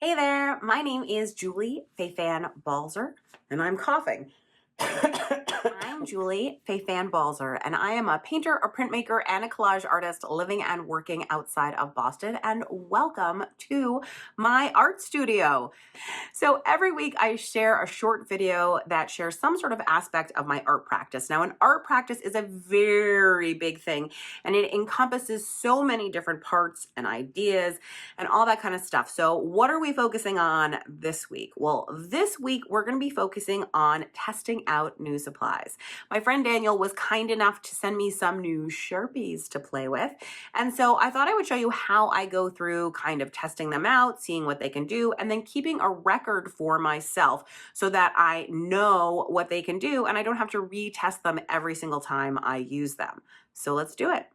Hey there, my name is Julie Fei-Fan Balzer, and I'm coughing. I'm Julie Fei-Fan Balzer, and I am a painter, a printmaker, and a collage artist living and working outside of Boston, and welcome to my art studio. So every week I share a short video that shares some sort of aspect of my art practice. Now, an art practice is a very big thing, and it encompasses so many different parts and ideas and all that kind of stuff. So what are we focusing on this week? Well, this week we're going to be focusing on testing out new supplies. My friend Daniel was kind enough to send me some new Sharpies to play with. And so I thought I would show you how I go through kind of testing them out, seeing what they can do, and then keeping a record for myself so that I know what they can do and I don't have to retest them every single time I use them. So let's do it.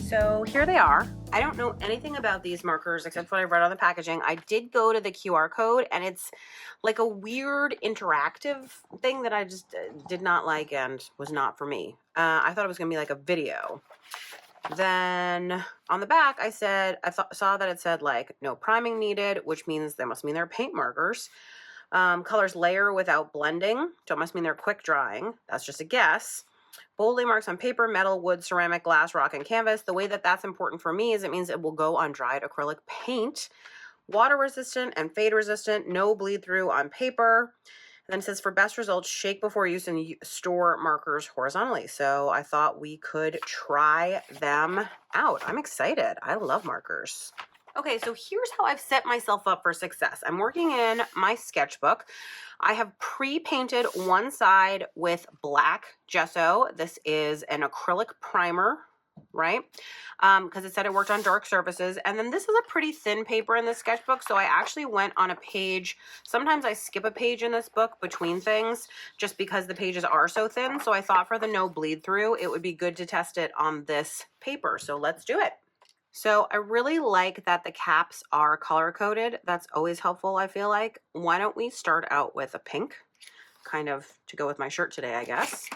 So here they are. I don't know anything about these markers except what I read on the packaging. I did go to the QR code, and it's like a weird interactive thing that I just did not like and was not for me. I thought it was going to be like a video. Then on the back, I saw that it said like no priming needed, which means that must mean they're paint markers. Colors layer without blending. So it must mean they're quick drying. That's just a guess. Boldly marks on paper, metal, wood, ceramic, glass, rock, and canvas. The way that that's important for me is it means it will go on dried acrylic paint. Water resistant and fade resistant, no bleed through on paper. And then it says for best results, shake before use and store markers horizontally. So I thought we could try them out. I'm excited. I love markers. Okay, so here's how I've set myself up for success. I'm working in my sketchbook. I have pre-painted one side with black gesso. This is an acrylic primer, right? Because it said it worked on dark surfaces. And then this is a pretty thin paper in the sketchbook, so I actually went on a page. Sometimes I skip a page in this book between things just because the pages are so thin. So I thought for the no bleed through, it would be good to test it on this paper. So let's do it. So I really like that the caps are color-coded. That's always helpful, I feel like. Why don't we start out with a pink, kind of to go with my shirt today, I guess.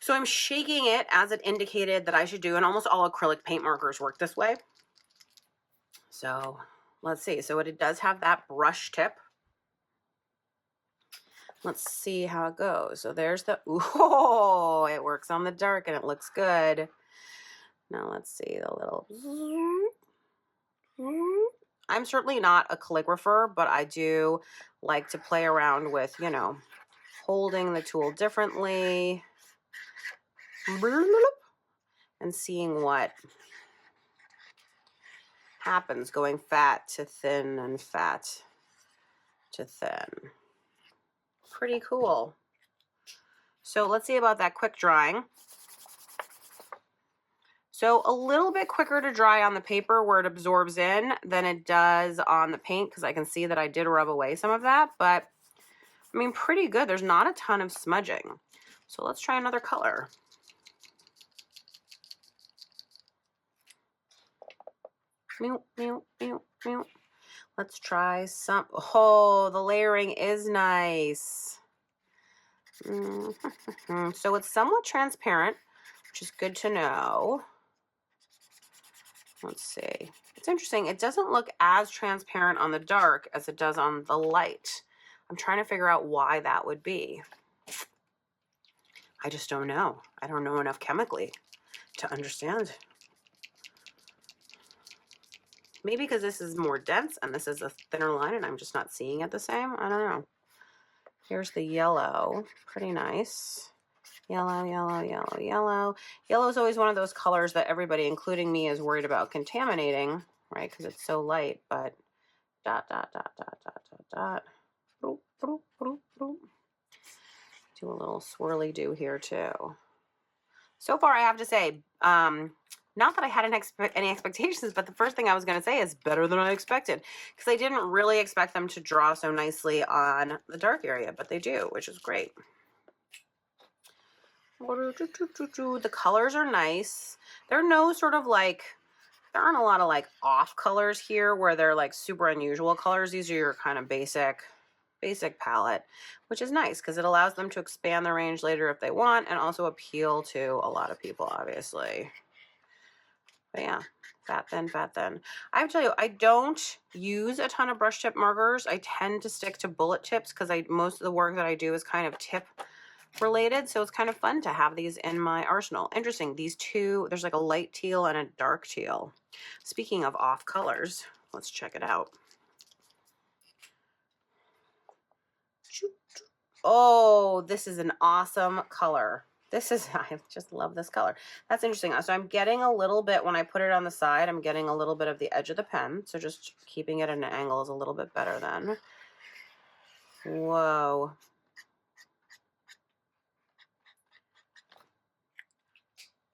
So I'm shaking it as it indicated that I should do, and almost all acrylic paint markers work this way. So let's see. So it does have that brush tip. Let's see how it goes. So there's the, oh, it works on the dark and it looks good. Now let's see the little, I'm certainly not a calligrapher, but I do like to play around with, you know, holding the tool differently and seeing what happens, going fat to thin and fat to thin. Pretty cool. So let's see about that quick drying. So a little bit quicker to dry on the paper where it absorbs in than it does on the paint, because I can see that I did rub away some of that, but I mean, pretty good. There's not a ton of smudging. So let's try another color. Let's try some. Oh, the layering is nice. So it's somewhat transparent, which is good to know. Let's see. It's interesting. It doesn't look as transparent on the dark as it does on the light. I'm trying to figure out why that would be. I just don't know. I don't know enough chemically to understand. Maybe because this is more dense and this is a thinner line and I'm just not seeing it the same. I don't know. Here's the yellow. Pretty nice. Yellow, yellow, yellow, yellow. Yellow is always one of those colors that everybody, including me, is worried about contaminating, right? Because it's so light, but dot, dot, dot, dot, dot, dot, dot. Boop, boop, boop, boop. Do a little swirly do here too. So far, I have to say, not that I had any expectations, but the first thing I was going to say is better than I expected, because I didn't really expect them to draw so nicely on the dark area, but they do, which is great. The colors are nice. There are no sort of like, there aren't a lot of like off colors here where they're like super unusual colors. These are your kind of basic basic palette, which is nice because it allows them to expand their range later if they want and also appeal to a lot of people, obviously. But yeah, fat thin, fat thin. I have to tell you, I don't use a ton of brush tip markers. I tend to stick to bullet tips because most of the work that I do is kind of tip related, so it's kind of fun to have these in my arsenal. Interesting, these two, there's like a light teal and a dark teal. Speaking of off colors, let's check it out. Oh, this is an awesome color. This is, I just love this color. That's interesting. So I'm getting a little bit, when I put it on the side, I'm getting a little bit of the edge of the pen. So just keeping it at an angle is a little bit better then. Whoa.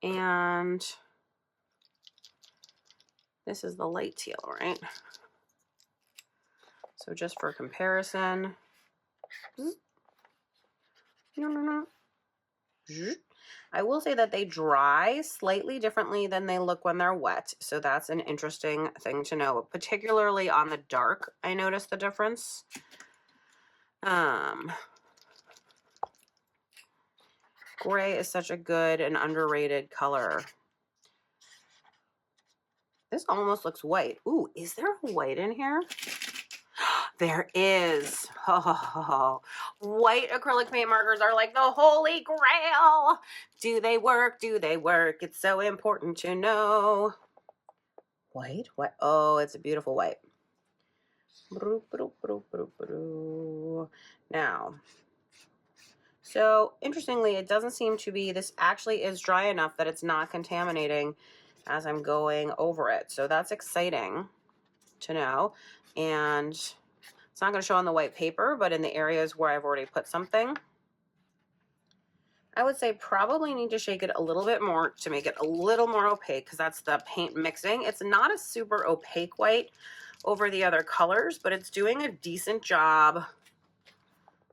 And this is the light teal, right? So just for comparison. I will say that they dry slightly differently than they look when they're wet. So that's an interesting thing to know, particularly on the dark. I noticed the difference. Gray is such a good and underrated color. This almost looks white. Ooh, is there white in here? There is. Oh, white acrylic paint markers are like the holy grail. Do they work? Do they work? It's so important to know. White? What? Oh, it's a beautiful white. Now, so interestingly, it doesn't seem to be, this actually is dry enough that it's not contaminating as I'm going over it. So that's exciting to know. And it's not going to show on the white paper, but in the areas where I've already put something, I would say probably need to shake it a little bit more to make it a little more opaque, because that's the paint mixing. It's not a super opaque white over the other colors, but it's doing a decent job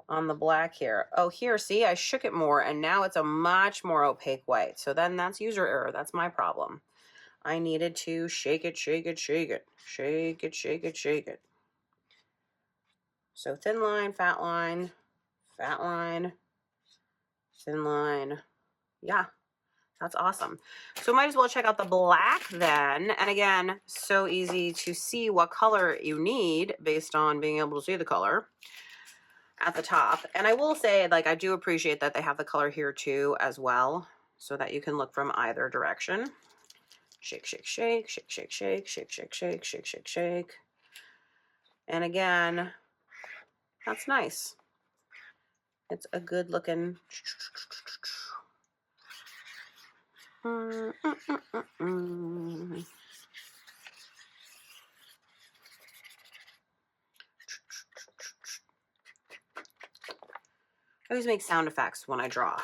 on the black here. Oh, here, see, I shook it more, and now it's a much more opaque white. So then that's user error. That's my problem. I needed to shake it, shake it, shake it, shake it, shake it, shake it. So thin line, fat line, thin line. Yeah, that's awesome. So might as well check out the black then. And again, so easy to see what color you need based on being able to see the color at the top. And I will say, like, I do appreciate that they have the color here too as well, so that you can look from either direction. Shake, shake, shake, shake, shake, shake, shake, shake, shake, shake, shake, shake. And again, that's nice. It's a good looking. I always make sound effects when I draw.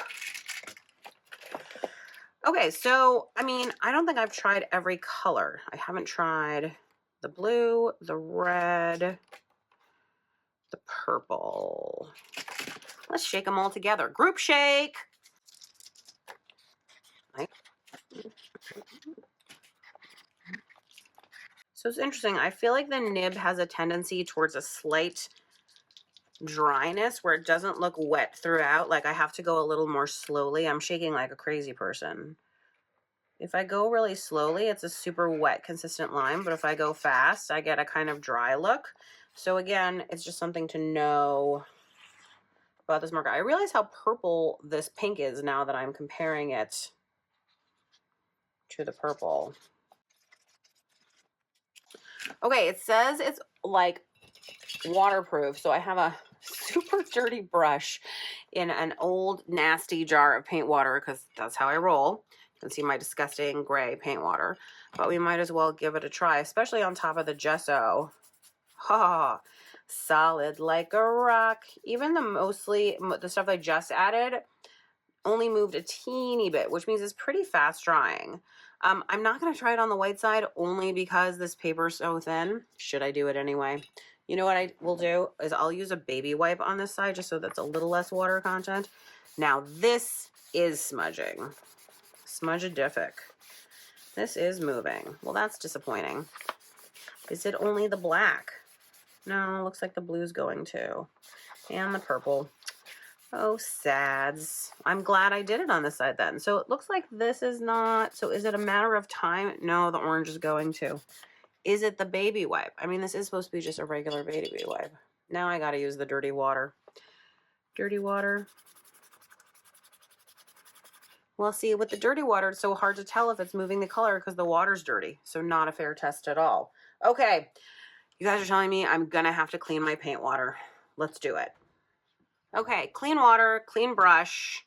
Okay, so, I mean, I don't think I've tried every color. I haven't tried the blue, the red, the purple. Let's shake them all together. Group shake. So it's interesting. I feel like the nib has a tendency towards a slight dryness where it doesn't look wet throughout. Like I have to go a little more slowly. I'm shaking like a crazy person. If I go really slowly, it's a super wet, consistent line. But if I go fast, I get a kind of dry look. So again, it's just something to know about this marker. I realize how purple this pink is now that I'm comparing it to the purple. Okay, it says it's like waterproof. So I have a super dirty brush in an old nasty jar of paint water because that's how I roll. You can see my disgusting gray paint water, but we might as well give it a try, especially on top of the gesso. Ha, solid like a rock. Even the stuff I just added only moved a teeny bit, which means it's pretty fast drying. I'm not going to try it on the white side only because this paper is so thin. Should I do it anyway? You know what I will do is I'll use a baby wipe on this side just so that's a little less water content. Now this is smudging. Smudgedific. This is moving. Well, that's disappointing. Is it only the black? No, looks like the blue's going too. And the purple. Oh, sads. I'm glad I did it on this side then. So it looks like this is not, so is it a matter of time? No, the orange is going to. Is it the baby wipe? I mean, this is supposed to be just a regular baby wipe. Now I got to use the dirty water. Dirty water. Well, see, with the dirty water, it's so hard to tell if it's moving the color because the water's dirty. So not a fair test at all. Okay, you guys are telling me I'm going to have to clean my paint water. Let's do it. Okay, clean water, clean brush.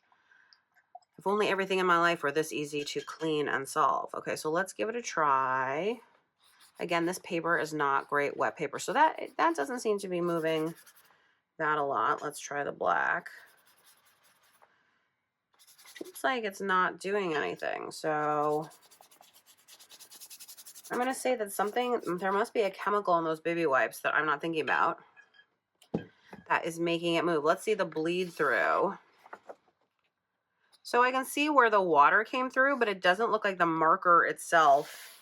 If only everything in my life were this easy to clean and solve. Okay, so let's give it a try. Again, this paper is not great wet paper, so that doesn't seem to be moving that a lot. Let's try the black. Looks like it's not doing anything, so I'm going to say that there must be a chemical in those baby wipes that I'm not thinking about that is making it move. Let's see the bleed through. So I can see where the water came through, but it doesn't look like the marker itself.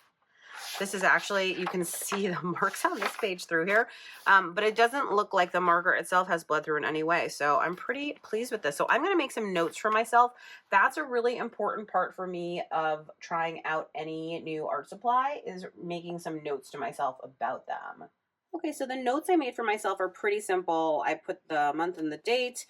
This is actually, you can see the marks on this page through here, but it doesn't look like the marker itself has bled through in any way. So I'm pretty pleased with this. So I'm going to make some notes for myself. That's a really important part for me of trying out any new art supply, is making some notes to myself about them. Okay, so the notes I made for myself are pretty simple. I put the month and the date,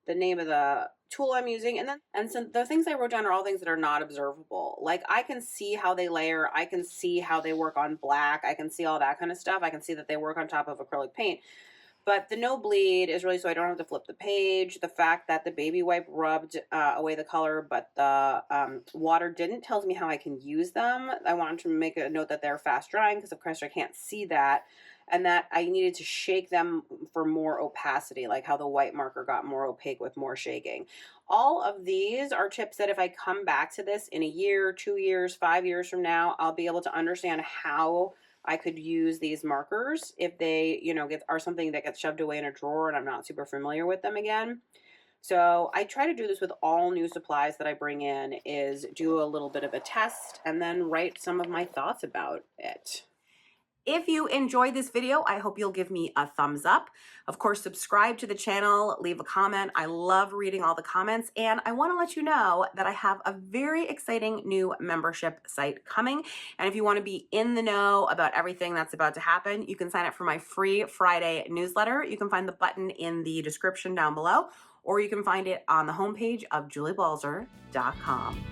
the name of the tool I'm using, and so the things I wrote down are all things that are not observable. Like, I can see how they layer, I can see how they work on black, I can see all that kind of stuff. I can see that they work on top of acrylic paint. But the no bleed is really so I don't have to flip the page. The fact that the baby wipe rubbed away the color, but the water didn't, tells me how I can use them. I wanted to make a note that they're fast drying because of course I can't see that. And that I needed to shake them for more opacity, like how the white marker got more opaque with more shaking. All of these are tips that if I come back to this in a year, 2 years, 5 years from now, I'll be able to understand how I could use these markers if they, are something that gets shoved away in a drawer and I'm not super familiar with them again. So I try to do this with all new supplies that I bring in, is do a little bit of a test and then write some of my thoughts about it. If you enjoyed this video, I hope you'll give me a thumbs up. Of course, subscribe to the channel, leave a comment. I love reading all the comments, and I want to let you know that I have a very exciting new membership site coming. And if you want to be in the know about everything that's about to happen, you can sign up for my free Friday newsletter. You can find the button in the description down below, or you can find it on the homepage of juliebalzer.com.